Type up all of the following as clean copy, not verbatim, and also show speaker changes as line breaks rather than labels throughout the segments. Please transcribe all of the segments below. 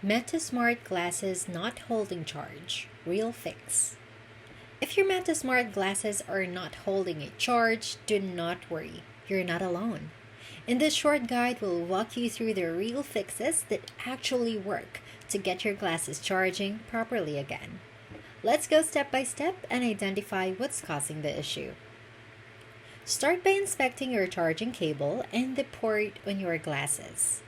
Meta Smart glasses not holding charge. Real fix. If your Meta Smart glasses are not holding a charge, do not worry. You're not alone. In this short guide, we'll walk you through the real fixes that actually work to get your glasses charging properly again. Let's go step by step and identify what's causing the issue. Start by inspecting your charging cable and the port on your glasses.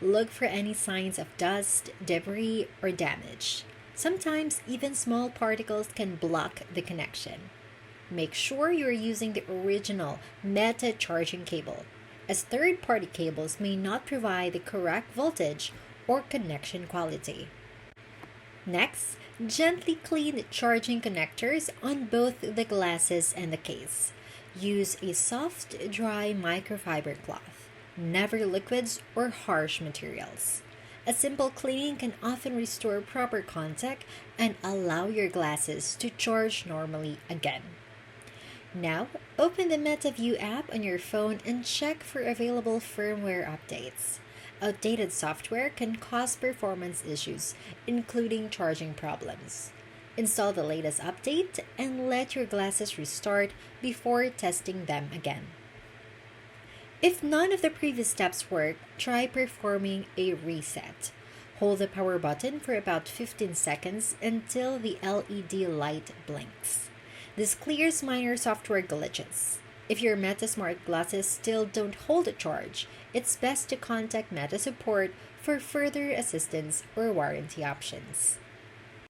Look for any signs of dust, debris, or damage. Sometimes even small particles can block the connection. Make sure you're using the original Meta charging cable, as third-party cables may not provide the correct voltage or connection quality. Next, gently clean the charging connectors on both the glasses and the case. Use a soft, dry microfiber cloth, never liquids or harsh materials. A simple cleaning can often restore proper contact and allow your glasses to charge normally again. Now, open the MetaView app on your phone and check for available firmware updates. Outdated software can cause performance issues, including charging problems. Install the latest update and let your glasses restart before testing them again. If none of the previous steps work, try performing a reset. Hold the power button for about 15 seconds until the LED light blinks. This clears minor software glitches. If your Meta Smart glasses still don't hold a charge, it's best to contact Meta support for further assistance or warranty options.